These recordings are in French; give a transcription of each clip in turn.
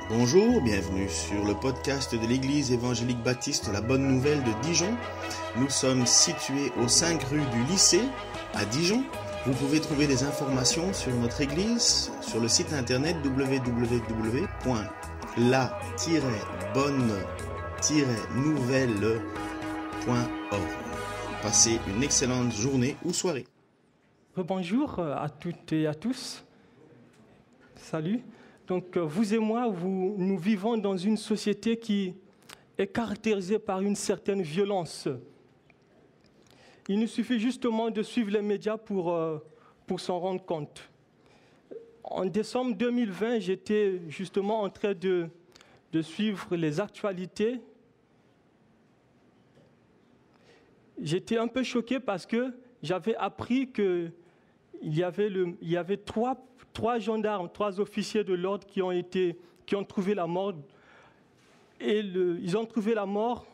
Bonjour, bienvenue sur le podcast de l'Église évangélique baptiste La Bonne Nouvelle de Dijon. Nous sommes situés aux 5 rues du lycée à Dijon. Vous pouvez trouver des informations sur notre Église sur le site internet www.la-bonne-nouvelle.org. Passez une excellente journée ou soirée. Bonjour à toutes et à tous. Salut. Donc, vous et moi, nous vivons dans une société qui est caractérisée par une certaine violence. Il nous suffit justement de suivre les médias pour s'en rendre compte. En décembre 2020, j'étais justement en train de suivre les actualités. J'étais un peu choqué parce que j'avais appris qu'il y avait trois gendarmes, 3 officiers de l'ordre qui ont trouvé la mort. Et ils ont trouvé la mort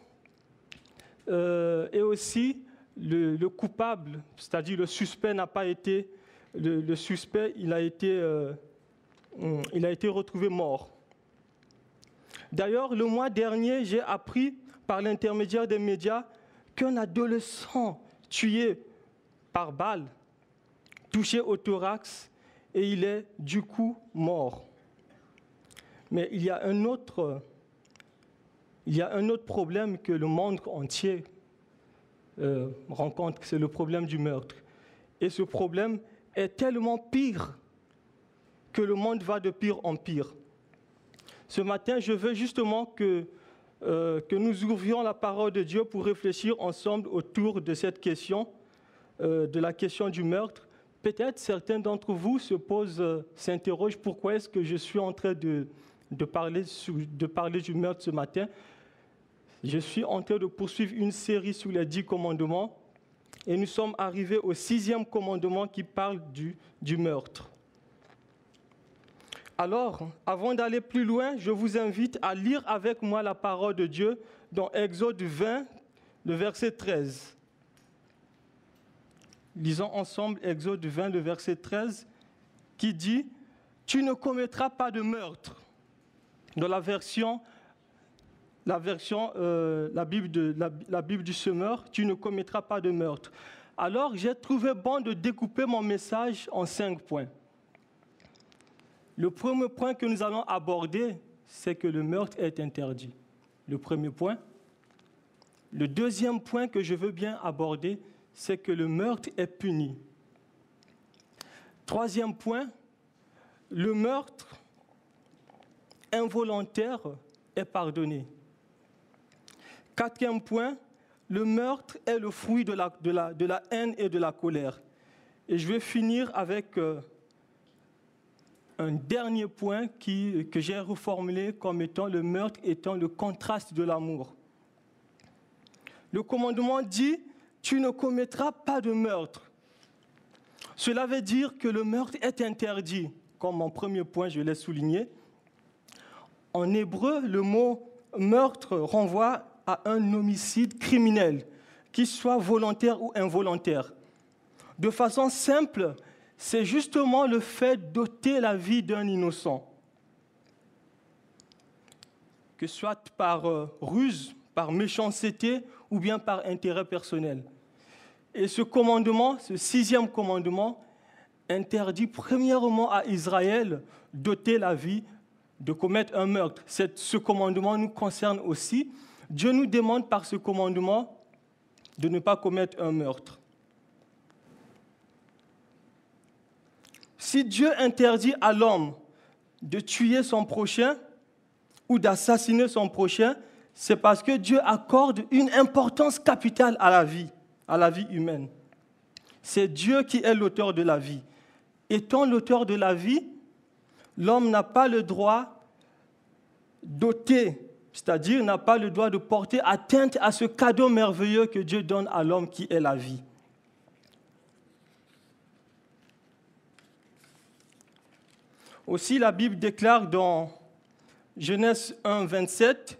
et aussi le coupable, c'est-à-dire le suspect n'a pas été... Le suspect, il a été retrouvé mort. D'ailleurs, le mois dernier, j'ai appris par l'intermédiaire des médias qu'un adolescent tué par balle, touché au thorax, et il est du coup mort. Mais il y a un autre problème que le monde entier rencontre, c'est le problème du meurtre. Et ce problème est tellement pire que le monde va de pire en pire. Ce matin, je veux justement que nous ouvrions la parole de Dieu pour réfléchir ensemble autour de cette question, de la question du meurtre. Peut-être certains d'entre vous s'interrogent pourquoi est-ce que je suis en train de parler du meurtre ce matin. Je suis en train de poursuivre une série sur les 10 commandements et nous sommes arrivés au 6e commandement qui parle du meurtre. Alors, avant d'aller plus loin, je vous invite à lire avec moi la parole de Dieu dans Exode 20, le verset 13. Lisons ensemble Exode 20, le verset 13, qui dit « Tu ne commettras pas de meurtre ». Dans la Bible du Semeur, « Tu ne commettras pas de meurtre ». Alors, j'ai trouvé bon de découper mon message en 5 points. Le premier point que nous allons aborder, c'est que le meurtre est interdit. Le premier point. Le deuxième point que je veux bien aborder, c'est que le meurtre est puni. Troisième point, le meurtre involontaire est pardonné. Quatrième point, le meurtre est le fruit de la haine et de la colère. Et je vais finir avec un dernier point que j'ai reformulé comme étant le meurtre étant le contraste de l'amour. Le commandement dit « Tu ne commettras pas de meurtre ». Cela veut dire que le meurtre est interdit, comme mon premier point, je l'ai souligné. En hébreu, le mot « meurtre » renvoie à un homicide criminel, qu'il soit volontaire ou involontaire. De façon simple, c'est justement le fait d'ôter la vie d'un innocent, que soit par ruse, par méchanceté ou bien par intérêt personnel. Et ce commandement, ce 6e commandement, interdit premièrement à Israël d'ôter la vie, de commettre un meurtre. Ce commandement nous concerne aussi. Dieu nous demande par ce commandement de ne pas commettre un meurtre. Si Dieu interdit à l'homme de tuer son prochain ou d'assassiner son prochain, c'est parce que Dieu accorde une importance capitale à la vie humaine. C'est Dieu qui est l'auteur de la vie. Étant l'auteur de la vie, l'homme n'a pas le droit d'ôter, c'est-à-dire n'a pas le droit de porter atteinte à ce cadeau merveilleux que Dieu donne à l'homme qui est la vie. Aussi, la Bible déclare dans Genèse 1, 27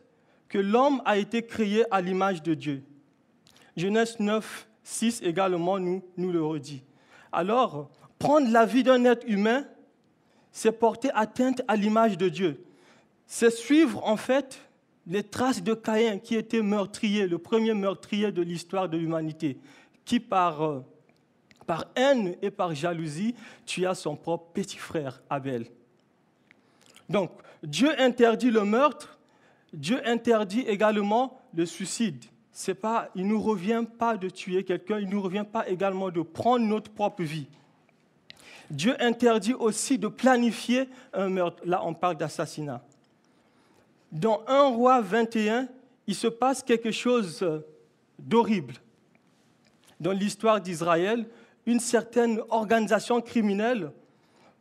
que l'homme a été créé à l'image de Dieu. Genèse 9, 6 également nous le redit. Alors, prendre la vie d'un être humain, c'est porter atteinte à l'image de Dieu. c'est suivre en fait les traces de Caïn qui était meurtrier, le premier meurtrier de l'histoire de l'humanité, qui par haine et par jalousie tua son propre petit frère Abel. Donc, Dieu interdit le meurtre, Dieu interdit également le suicide. Il ne nous revient pas de tuer quelqu'un, il ne nous revient pas également de prendre notre propre vie. Dieu interdit aussi de planifier un meurtre. Là, on parle d'assassinat. Dans 1 Roi 21, il se passe quelque chose d'horrible. Dans l'histoire d'Israël, une certaine organisation criminelle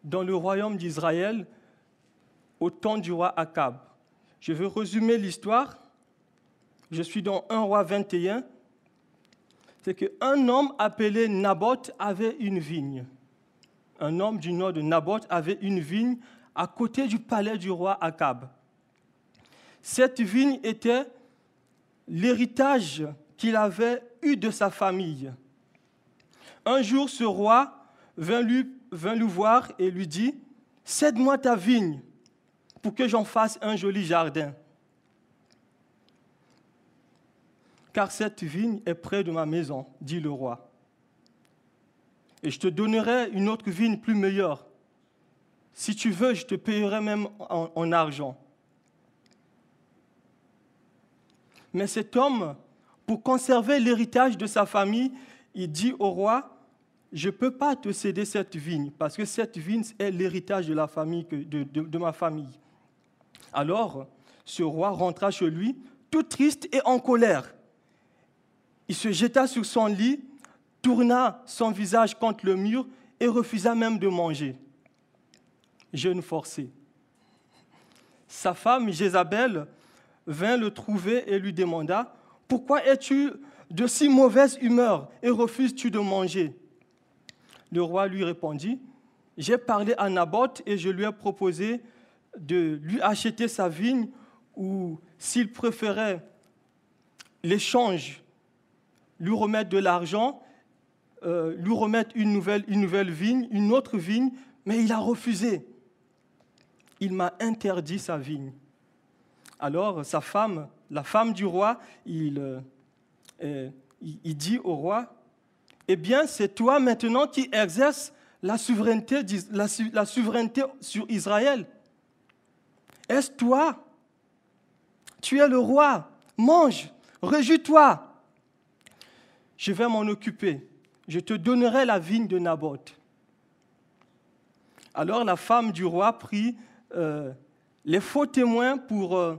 dans le royaume d'Israël au temps du roi Akab. Je vais résumer l'histoire. Je suis dans 1 Roi 21. C'est qu'un homme appelé Naboth avait une vigne. Un homme du nom de Naboth avait une vigne à côté du palais du roi Akab. Cette vigne était l'héritage qu'il avait eu de sa famille. Un jour, ce roi vint lui voir et lui dit « Cède-moi ta vigne pour que j'en fasse un joli jardin. Car cette vigne est près de ma maison, dit le roi. Et je te donnerai une autre vigne plus meilleure. Si tu veux, je te payerai même en argent. » Mais cet homme, pour conserver l'héritage de sa famille, il dit au roi, je ne peux pas te céder cette vigne, parce que cette vigne est l'héritage de la famille, de ma famille. Alors, ce roi rentra chez lui, tout triste et en colère. Il se jeta sur son lit, tourna son visage contre le mur et refusa même de manger. Jeûne forcé. Sa femme, Jézabel, vint le trouver et lui demanda « Pourquoi es-tu de si mauvaise humeur et refuses-tu de manger ?» Le roi lui répondit « J'ai parlé à Naboth et je lui ai proposé de lui acheter sa vigne ou, s'il préférait l'échange, lui remettre de l'argent, lui remettre une nouvelle vigne, une autre vigne, mais il a refusé. Il m'a interdit sa vigne. » Alors, sa femme, la femme du roi, il dit au roi, « Eh bien, c'est toi maintenant qui exerces la souveraineté sur Israël. Est-ce toi? Tu es le roi. Mange, réjouis-toi. Je vais m'en occuper. Je te donnerai la vigne de Naboth. » Alors, la femme du roi prit les faux témoins pour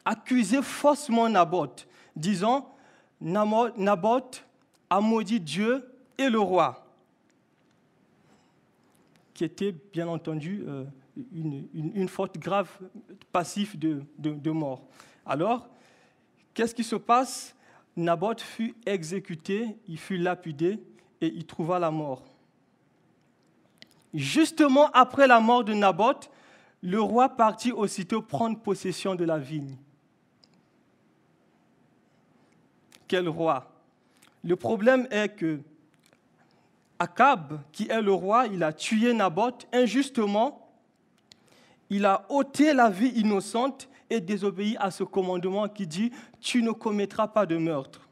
accuser faussement Naboth, disant « Naboth a maudit Dieu et le roi », qui était bien entendu une faute grave, passive de mort. Alors, qu'est-ce qui se passe? Naboth fut exécuté, il fut lapidé et il trouva la mort. Justement après la mort de Naboth, le roi partit aussitôt prendre possession de la vigne. Quel roi! Le problème est que Akab, qui est le roi, il a tué Naboth injustement, il a ôté la vie innocente et désobéi à ce commandement qui dit « Tu ne commettras pas de meurtre ».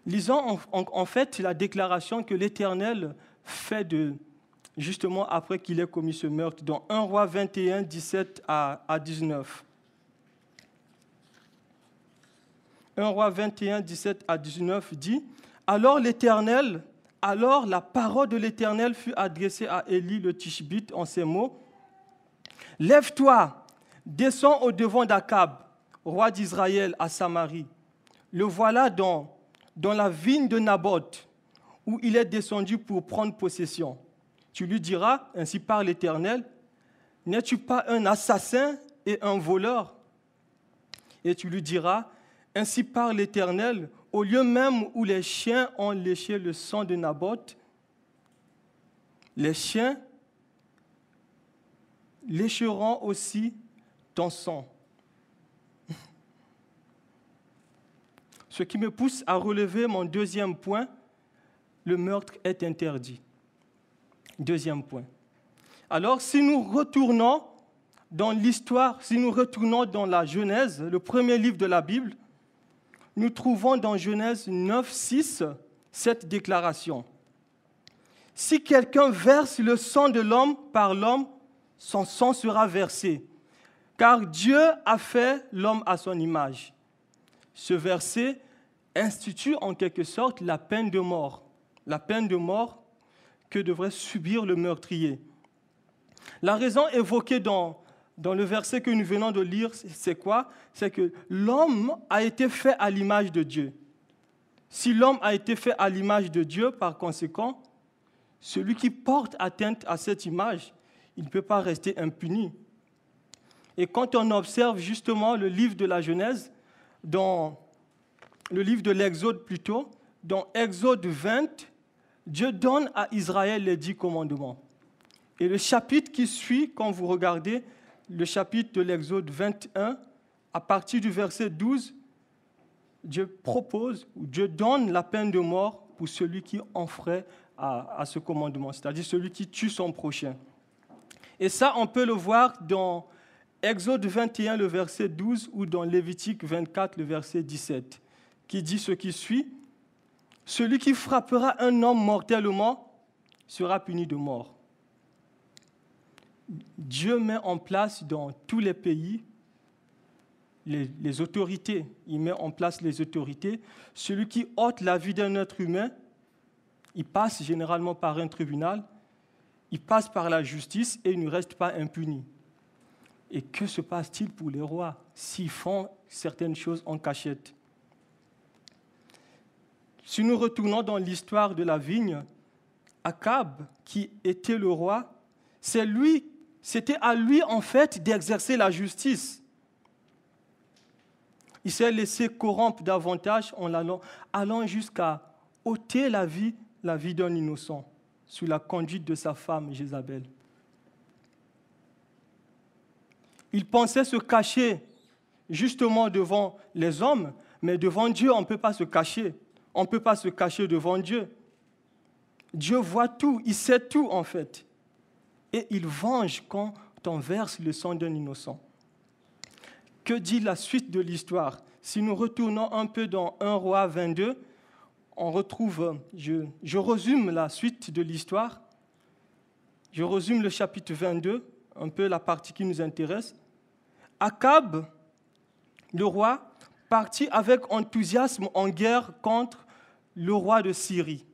Lisons en fait la déclaration que l'Éternel fait justement après qu'il ait commis ce meurtre dans 1 Roi 21, 17 à 19. 1 Roi 21, 17 à 19 dit « Alors la parole de l'Éternel fut adressée à Élie le Tishbite en ces mots. « Lève-toi, descends au-devant d'Akab, roi d'Israël à Samarie. Le voilà dans la vigne de Naboth, où il est descendu pour prendre possession. Tu lui diras, ainsi parle l'Éternel, n'es-tu pas un assassin et un voleur? Et tu lui diras, ainsi parle l'Éternel, au lieu même où les chiens ont léché le sang de Naboth, les chiens lécheront aussi ton sang. » Ce qui me pousse à relever mon deuxième point, le meurtre est interdit. Deuxième point. Alors, si nous retournons dans l'histoire, si nous retournons dans la Genèse, le premier livre de la Bible, nous trouvons dans Genèse 9, 6 cette déclaration. « Si quelqu'un verse le sang de l'homme par l'homme, son sang sera versé, car Dieu a fait l'homme à son image. » Ce verset institue en quelque sorte la peine de mort que devrait subir le meurtrier. La raison évoquée dans le verset que nous venons de lire, c'est quoi? C'est que l'homme a été fait à l'image de Dieu. Si l'homme a été fait à l'image de Dieu, par conséquent, celui qui porte atteinte à cette image, il ne peut pas rester impuni. Et quand on observe justement le livre de la Genèse, dans le livre de l'Exode plutôt, dans Exode 20, Dieu donne à Israël les 10 commandements. Et le chapitre qui suit, quand vous regardez le chapitre de l'Exode 21, à partir du verset 12, Dieu donne la peine de mort pour celui qui enfreint à ce commandement, c'est-à-dire celui qui tue son prochain. Et ça, on peut le voir dans Exode 21, le verset 12, ou dans Lévitique 24, le verset 17, qui dit ce qui suit. « Celui qui frappera un homme mortellement sera puni de mort. » Dieu met en place dans tous les pays les autorités. Il met en place les autorités. Celui qui ôte la vie d'un être humain, il passe généralement par un tribunal, il passe par la justice et il ne reste pas impuni. Et que se passe-t-il pour les rois s'ils font certaines choses en cachette? Si nous retournons dans l'histoire de la vigne, Akab, qui était le roi, c'était à lui en fait d'exercer la justice. Il s'est laissé corrompre davantage en allant jusqu'à ôter la vie d'un innocent sous la conduite de sa femme Jézabel. Il pensait se cacher justement devant les hommes, mais devant Dieu, on ne peut pas se cacher. On ne peut pas se cacher devant Dieu. Dieu voit tout, il sait tout en fait. Et il venge quand on verse le sang d'un innocent. Que dit la suite de l'histoire? Si nous retournons un peu dans 1 Roi 22, on retrouve, je résume la suite de l'histoire. Je résume le chapitre 22, un peu la partie qui nous intéresse. Akab, le roi, partit avec enthousiasme en guerre contre le roi de Syrie,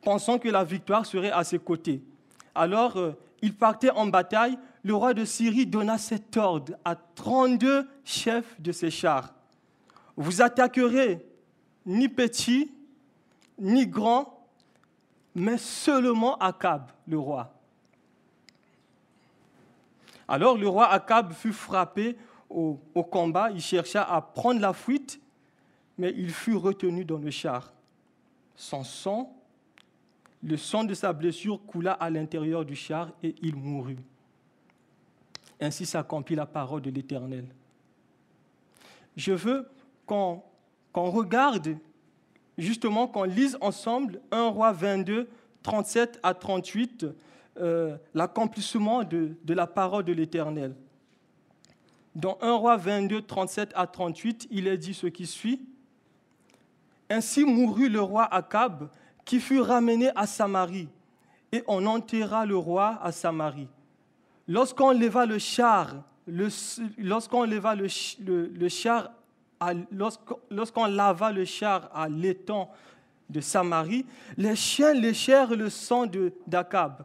pensant que la victoire serait à ses côtés. Alors, il partait en bataille. Le roi de Syrie donna cet ordre à 32 chefs de ses chars. Vous attaquerez ni petit, ni grand, mais seulement Akab, le roi. Alors le roi Akab fut frappé au combat, il chercha à prendre la fuite, mais il fut retenu dans le char. Son sang, le sang de sa blessure coula à l'intérieur du char et il mourut. Ainsi s'accomplit la parole de l'Éternel. Je veux qu'on regarde, justement, qu'on lise ensemble 1 Roi 22, 37 à 38, l'accomplissement de la parole de l'Éternel. Dans 1 Roi 22, 37 à 38, il est dit ce qui suit. « Ainsi mourut le roi Akab, qui fut ramené à Samarie, et on enterra le roi à Samarie. Lorsqu'on leva le char, lorsqu'on lava le char à l'étang de Samarie, les chiens léchèrent le sang d'Akab,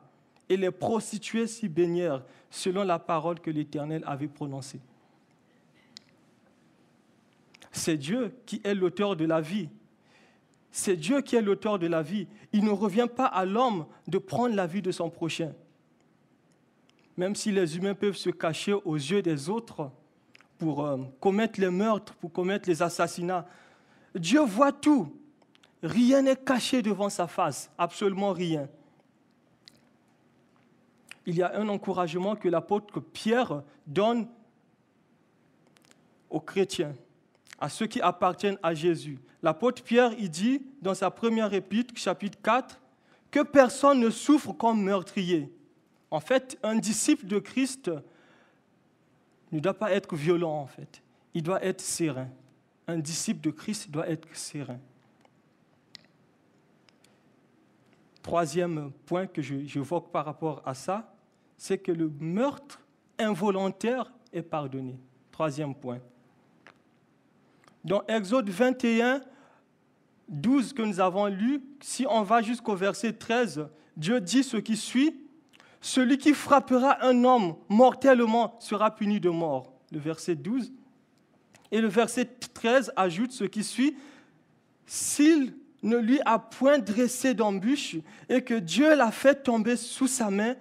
et les prostituées s'y baignèrent, selon la parole que l'Éternel avait prononcée. » C'est Dieu qui est l'auteur de la vie. C'est Dieu qui est l'auteur de la vie. Il ne revient pas à l'homme de prendre la vie de son prochain. Même si les humains peuvent se cacher aux yeux des autres pour commettre les meurtres, pour commettre les assassinats, Dieu voit tout. Rien n'est caché devant sa face, absolument rien. Il y a un encouragement que l'apôtre Pierre donne aux chrétiens, à ceux qui appartiennent à Jésus. L'apôtre Pierre, il dit dans sa première épître, chapitre 4, que personne ne souffre comme meurtrier, En fait, un disciple de Christ ne doit pas être violent, en fait. Il doit être serein. Un disciple de Christ doit être serein. Troisième point que j'évoque par rapport à ça, c'est que le meurtre involontaire est pardonné. Troisième point. Dans Exode 21, 12 que nous avons lu, si on va jusqu'au verset 13, Dieu dit ce qui suit: « Celui qui frappera un homme mortellement sera puni de mort. » Le verset 12. Et le verset 13 ajoute ce qui suit: « S'il ne lui a point dressé d'embûche et que Dieu l'a fait tomber sous sa main,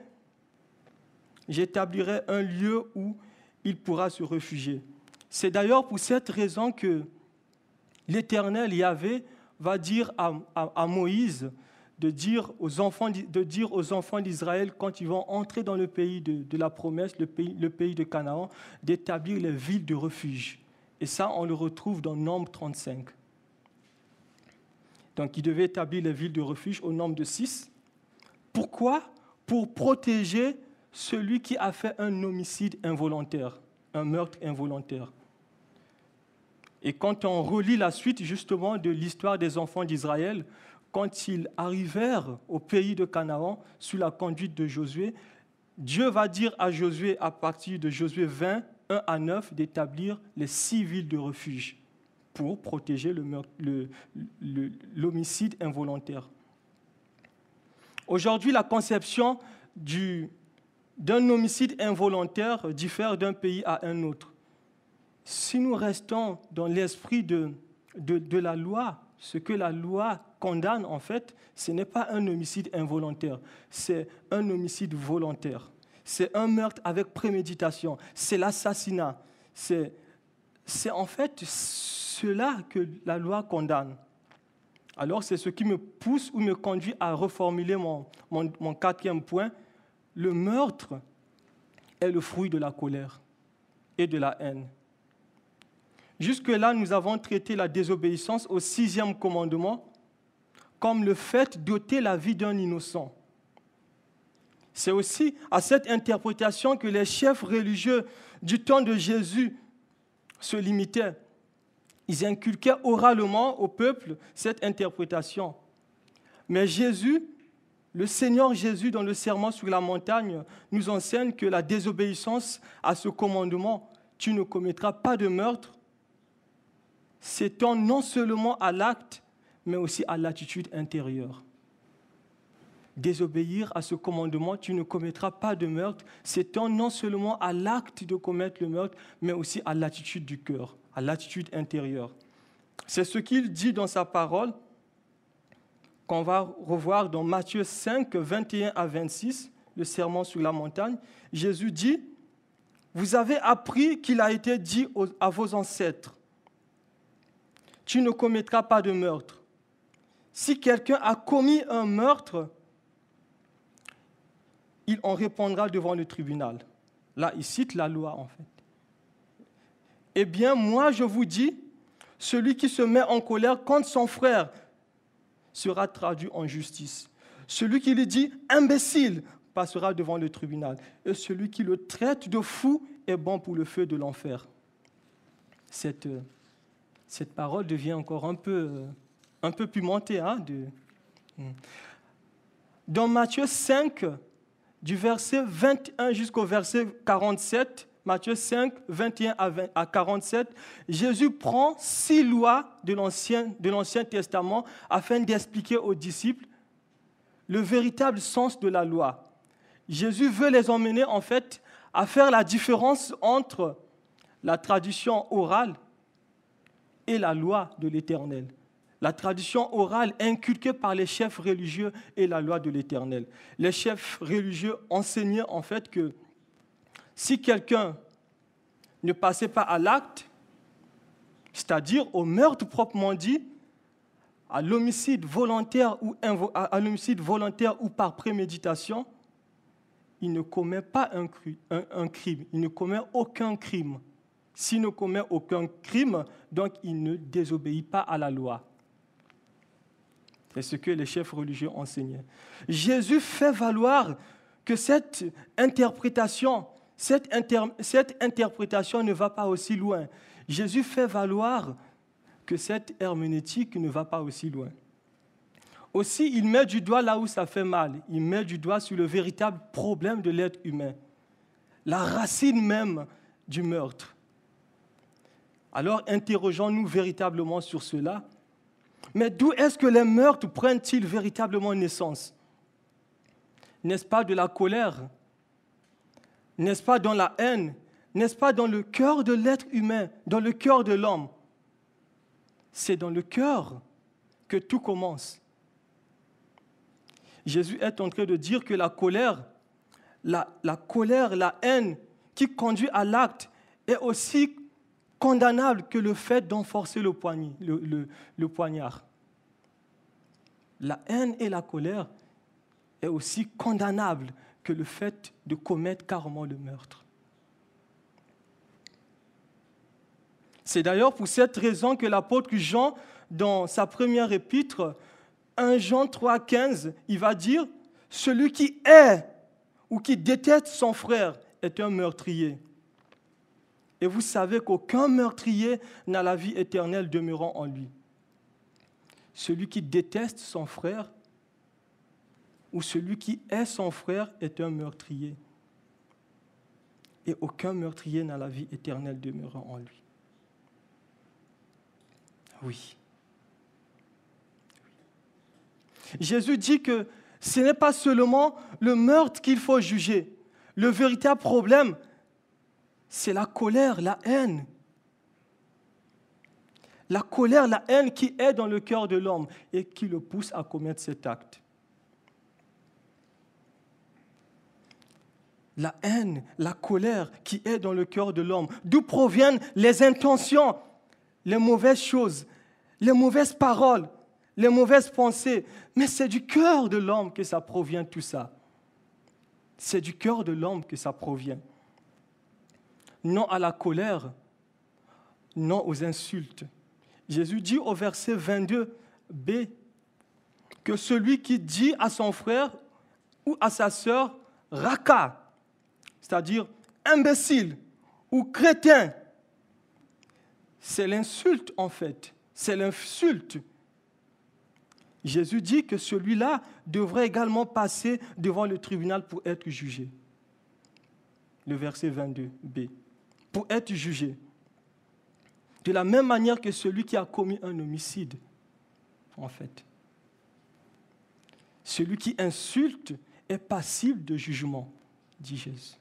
j'établirai un lieu où il pourra se réfugier. » C'est d'ailleurs pour cette raison que l'Éternel, Yahvé, va dire à Moïse de dire aux enfants d'Israël, quand ils vont entrer dans le pays de la promesse, le pays de Canaan, d'établir les villes de refuge. Et ça, on le retrouve dans Nombre 35. Donc, il devait établir les villes de refuge au nombre de 6. Pourquoi ? Pour protéger celui qui a fait un homicide involontaire, un meurtre involontaire. Et quand on relit la suite justement de l'histoire des enfants d'Israël, quand ils arrivèrent au pays de Canaan sous la conduite de Josué, Dieu va dire à Josué, à partir de Josué 20, 1 à 9, d'établir les 6 villes de refuge pour protéger l'homicide involontaire. Aujourd'hui, la conception d'un homicide involontaire diffère d'un pays à un autre. Si nous restons dans l'esprit de la loi, ce que la loi condamne, en fait, ce n'est pas un homicide involontaire, c'est un homicide volontaire. C'est un meurtre avec préméditation, c'est l'assassinat. C'est en fait cela que la loi condamne. Alors, c'est ce qui me pousse ou me conduit à reformuler mon quatrième point. Le meurtre est le fruit de la colère et de la haine. Jusque-là, nous avons traité la désobéissance au 6e commandement comme le fait d'ôter la vie d'un innocent. C'est aussi à cette interprétation que les chefs religieux du temps de Jésus se limitaient. Ils inculquaient oralement au peuple cette interprétation. Mais Jésus, le Seigneur Jésus, dans le Sermon sur la montagne, nous enseigne que la désobéissance à ce commandement, tu ne commettras pas de meurtre, s'étend non seulement à l'acte, mais aussi à l'attitude intérieure. Désobéir à ce commandement, tu ne commettras pas de meurtre, s'étend non seulement à l'acte de commettre le meurtre, mais aussi à l'attitude du cœur, à l'attitude intérieure. C'est ce qu'il dit dans sa parole, qu'on va revoir dans Matthieu 5, 21 à 26, le Sermon sur la montagne. Jésus dit: « Vous avez appris qu'il a été dit à vos ancêtres, tu ne commettras pas de meurtre. Si quelqu'un a commis un meurtre, il en répondra devant le tribunal. » Là, il cite la loi, en fait. « Eh bien, moi, je vous dis, celui qui se met en colère contre son frère sera traduit en justice. Celui qui lui dit « imbécile » passera devant le tribunal. Et celui qui le traite de fou est bon pour le feu de l'enfer. » Cette parole devient encore un peu pimentée. Dans Matthieu 5, du verset 21 jusqu'au verset 47, Matthieu 5, 21 à 47, Jésus prend 6 lois de l'Ancien Testament afin d'expliquer aux disciples le véritable sens de la loi. Jésus veut les emmener en fait à faire la différence entre la tradition orale et la loi de l'Éternel. La tradition orale inculquée par les chefs religieux et la loi de l'Éternel. Les chefs religieux enseignaient en fait que si quelqu'un ne passait pas à l'acte, c'est-à-dire au meurtre proprement dit, à l'homicide volontaire ou par préméditation, il ne commet pas un crime, il ne commet aucun crime. S'il ne commet aucun crime, donc il ne désobéit pas à la loi. C'est ce que les chefs religieux enseignaient. Jésus fait valoir que cette interprétation ne va pas aussi loin. Jésus fait valoir que cette herméneutique ne va pas aussi loin. Aussi, il met du doigt là où ça fait mal. Il met du doigt sur le véritable problème de l'être humain, la racine même du meurtre. Alors, interrogeons-nous véritablement sur cela. Mais d'où est-ce que les meurtres prennent-ils véritablement naissance? N'est-ce pas de la colère? N'est-ce pas dans la haine? N'est-ce pas dans le cœur de l'être humain, dans le cœur de l'homme? C'est dans le cœur que tout commence. Jésus est en train de dire que la colère, la haine qui conduit à l'acte est aussi condamnable que le fait d'enforcer le poignard. La haine et la colère est aussi condamnable que le fait de commettre carrément le meurtre. C'est d'ailleurs pour cette raison que l'apôtre Jean, dans sa première épître, 1 Jean 3,15, il va dire « Celui qui hait ou qui déteste son frère est un meurtrier. Et vous savez qu'aucun meurtrier n'a la vie éternelle demeurant en lui. » Celui qui déteste son frère ou celui qui hait son frère est un meurtrier. Et aucun meurtrier n'a la vie éternelle demeurant en lui. Oui. Jésus dit que ce n'est pas seulement le meurtre qu'il faut juger. Le véritable problème, c'est la colère, la haine. La colère, la haine qui est dans le cœur de l'homme et qui le pousse à commettre cet acte. La haine, la colère qui est dans le cœur de l'homme. D'où proviennent les intentions, les mauvaises choses, les mauvaises paroles, les mauvaises pensées. Mais c'est du cœur de l'homme que ça provient, tout ça. C'est du cœur de l'homme que ça provient. Non à la colère, non aux insultes. Jésus dit au verset 22b que celui qui dit à son frère ou à sa sœur « raka », c'est-à-dire imbécile ou crétin, c'est l'insulte en fait, c'est l'insulte. Jésus dit que celui-là devrait également passer devant le tribunal pour être jugé. Le verset 22b, pour être jugé. De la même manière que celui qui a commis un homicide, en fait. Celui qui insulte est passible de jugement, dit Jésus.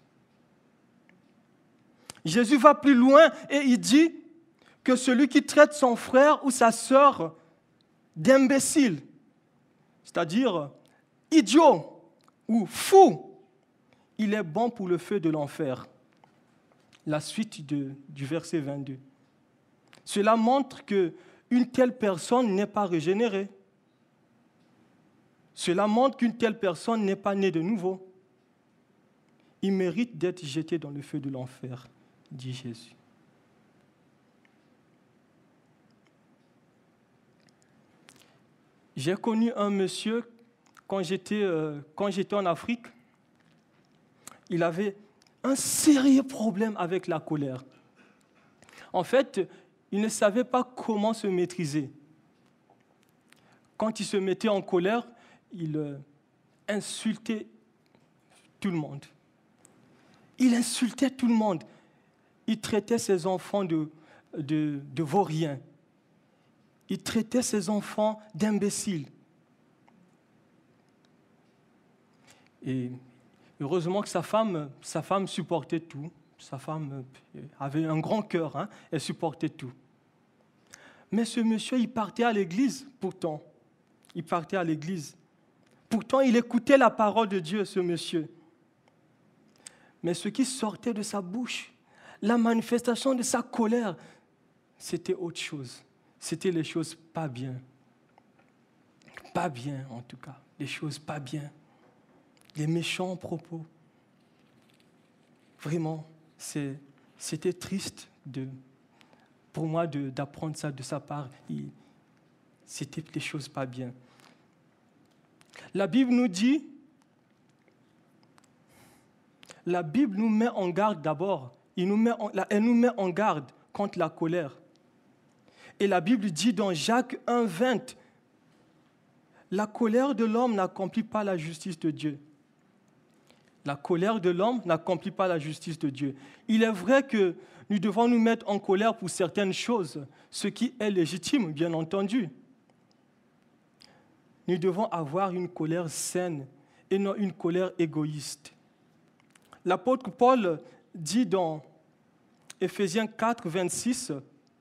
Jésus va plus loin et il dit que celui qui traite son frère ou sa sœur d'imbécile, c'est-à-dire idiot ou fou, il est bon pour le feu de l'enfer. La suite du verset 22. Cela montre qu'une telle personne n'est pas régénérée. Cela montre qu'une telle personne n'est pas née de nouveau. Il mérite d'être jeté dans le feu de l'enfer, dit Jésus. J'ai connu un monsieur quand j'étais en Afrique. Il avait un sérieux problème avec la colère. En fait, il ne savait pas comment se maîtriser. Quand il se mettait en colère, il insultait tout le monde. Il insultait tout le monde. Il traitait ses enfants de vauriens. Il traitait ses enfants d'imbéciles. Et heureusement que sa femme supportait tout. Sa femme avait un grand cœur, hein, elle supportait tout. Mais ce monsieur, il partait à l'église, pourtant. Il partait à l'église. Pourtant, il écoutait la parole de Dieu, ce monsieur. Mais ce qui sortait de sa bouche, la manifestation de sa colère, c'était autre chose. C'était les choses pas bien. Pas bien, en tout cas. Les choses pas bien. Les méchants propos. Vraiment, c'était triste pour moi d'apprendre ça de sa part. C'était des choses pas bien. La Bible nous dit La Bible nous met en garde d'abord. Elle nous met en garde contre la colère. Et la Bible dit dans Jacques 1,20, la colère de l'homme n'accomplit pas la justice de Dieu. La colère de l'homme n'accomplit pas la justice de Dieu. Il est vrai que nous devons nous mettre en colère pour certaines choses, ce qui est légitime, bien entendu. Nous devons avoir une colère saine et non une colère égoïste. L'apôtre Paul dit dans Éphésiens 4, 26,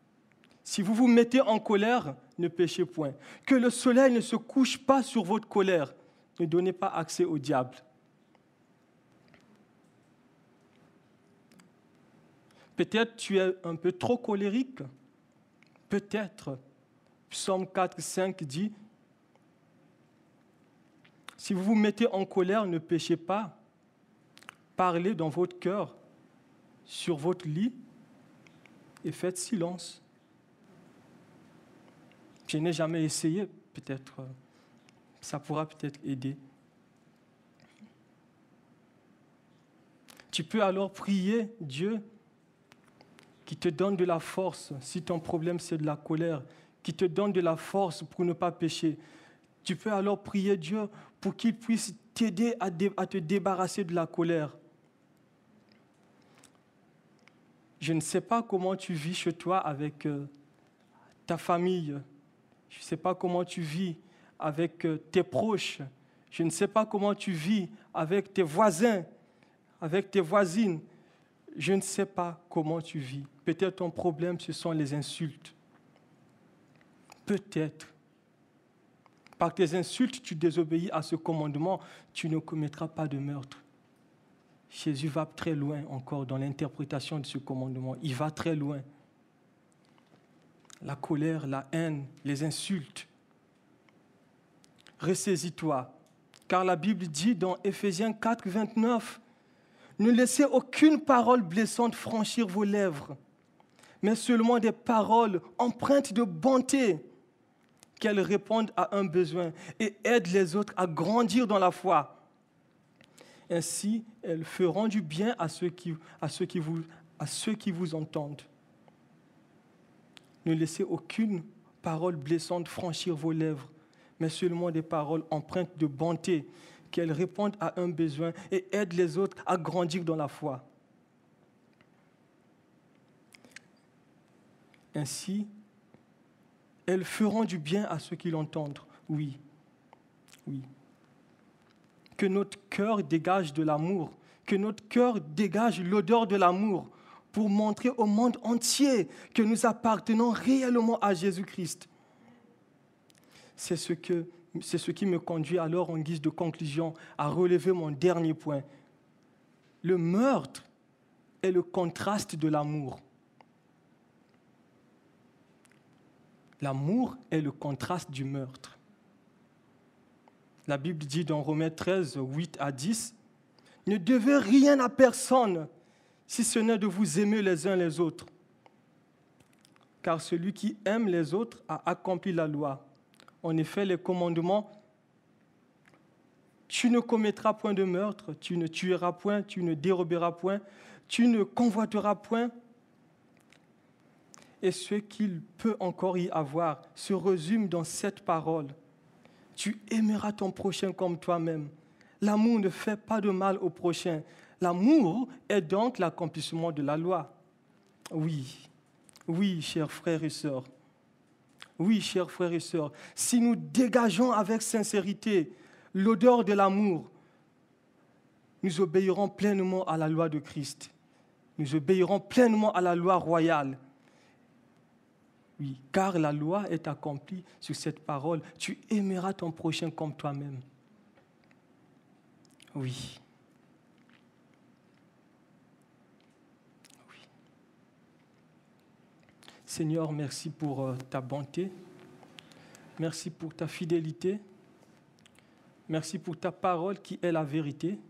« Si vous vous mettez en colère, ne péchez point. Que le soleil ne se couche pas sur votre colère. Ne donnez pas accès au diable. » Peut-être tu es un peu trop colérique. Peut-être. Psaume 4, 5 dit, « Si vous vous mettez en colère, ne péchez pas. Parlez dans votre cœur, sur votre lit, et faites silence. » Je n'ai jamais essayé, peut-être, ça pourra peut-être aider. Tu peux alors prier Dieu qui te donne de la force, si ton problème c'est de la colère, qui te donne de la force pour ne pas pécher. Tu peux alors prier Dieu pour qu'il puisse t'aider à te débarrasser de la colère. Je ne sais pas comment tu vis chez toi avec ta famille. Je ne sais pas comment tu vis avec tes proches. Je ne sais pas comment tu vis avec tes voisins, avec tes voisines. Je ne sais pas comment tu vis. Peut-être ton problème, ce sont les insultes. Peut-être. Par tes insultes, tu désobéis à ce commandement, tu ne commettras pas de meurtre. Jésus va très loin encore dans l'interprétation de ce commandement. Il va très loin. La colère, la haine, les insultes. Ressaisis-toi, car la Bible dit dans Éphésiens 4, 29, « Ne laissez aucune parole blessante franchir vos lèvres, mais seulement des paroles empreintes de bonté, qu'elles répondent à un besoin et aident les autres à grandir dans la foi. Ainsi, elles feront du bien à ceux qui vous entendent. Ne laissez aucune parole blessante franchir vos lèvres, mais seulement des paroles empreintes de bonté, qu'elles répondent à un besoin et aident les autres à grandir dans la foi. Ainsi, elles feront du bien à ceux qui l'entendent. Oui, oui. Que notre cœur dégage de l'amour, que notre cœur dégage l'odeur de l'amour pour montrer au monde entier que nous appartenons réellement à Jésus-Christ. C'est ce qui me conduit alors en guise de conclusion à relever mon dernier point. Le meurtre est le contraste de l'amour. L'amour est le contraste du meurtre. La Bible dit dans Romains 13, 8 à 10, « Ne devez rien à personne, si ce n'est de vous aimer les uns les autres. Car celui qui aime les autres a accompli la loi. En effet, les commandements, tu ne commettras point de meurtre, tu ne tueras point, tu ne déroberas point, tu ne convoiteras point. » Et ce qu'il peut encore y avoir se résume dans cette parole. Tu aimeras ton prochain comme toi-même. L'amour ne fait pas de mal au prochain. L'amour est donc l'accomplissement de la loi. Oui, oui, chers frères et sœurs. Oui, chers frères et sœurs, si nous dégageons avec sincérité l'odeur de l'amour, nous obéirons pleinement à la loi de Christ. Nous obéirons pleinement à la loi royale. Oui, car la loi est accomplie sur cette parole. Tu aimeras ton prochain comme toi-même. Oui. Oui. Seigneur, merci pour ta bonté. Merci pour ta fidélité. Merci pour ta parole qui est la vérité.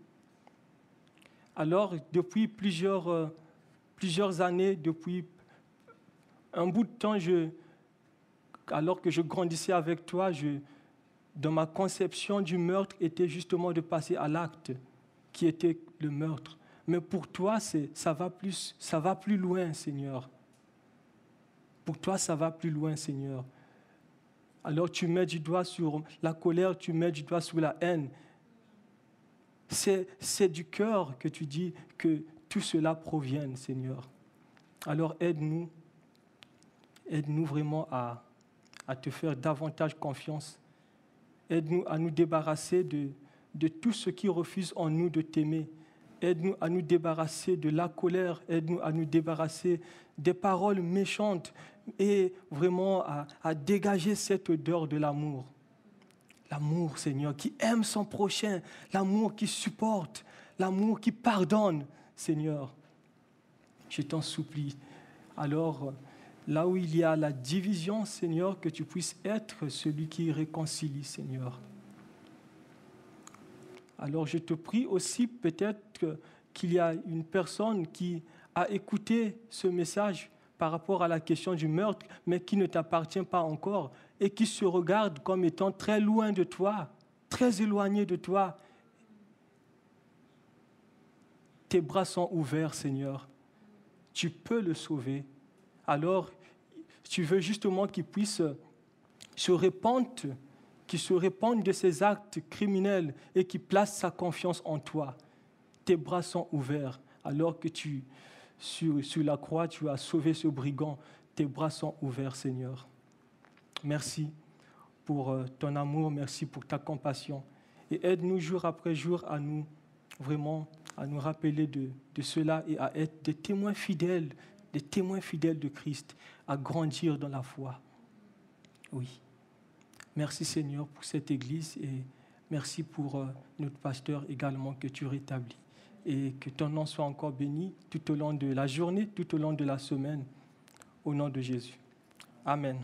Alors, depuis plusieurs années, depuis un bout de temps, alors que je grandissais avec toi, dans ma conception du meurtre était justement de passer à l'acte, qui était le meurtre. Mais pour toi, ça va plus loin, Seigneur. Pour toi, ça va plus loin, Seigneur. Alors tu mets du doigt sur la colère, tu mets du doigt sur la haine. C'est du cœur que tu dis que tout cela provienne, Seigneur. Alors aide-nous vraiment à te faire davantage confiance. Aide-nous à nous débarrasser de tout ce qui refuse en nous de t'aimer. Aide-nous à nous débarrasser de la colère. Aide-nous à nous débarrasser des paroles méchantes et vraiment à dégager cette odeur de l'amour. L'amour, Seigneur, qui aime son prochain. L'amour qui supporte. L'amour qui pardonne, Seigneur. Je t'en supplie. Alors, là où il y a la division, Seigneur, que tu puisses être celui qui réconcilie, Seigneur. Alors je te prie aussi peut-être qu'il y a une personne qui a écouté ce message par rapport à la question du meurtre, mais qui ne t'appartient pas encore et qui se regarde comme étant très loin de toi, très éloigné de toi. Tes bras sont ouverts, Seigneur. Tu peux le sauver. Alors, tu veux justement qu'il puisse se répandre de ses actes criminels et qui place sa confiance en toi. Tes bras sont ouverts alors que sur la croix, tu as sauvé ce brigand. Tes bras sont ouverts, Seigneur. Merci pour ton amour, merci pour ta compassion. Et aide-nous jour après jour à nous rappeler de cela et à être des témoins fidèles de Christ, à grandir dans la foi. Oui. Merci Seigneur pour cette Église et merci pour notre pasteur également que tu rétablis. Et que ton nom soit encore béni tout au long de la journée, tout au long de la semaine, au nom de Jésus. Amen.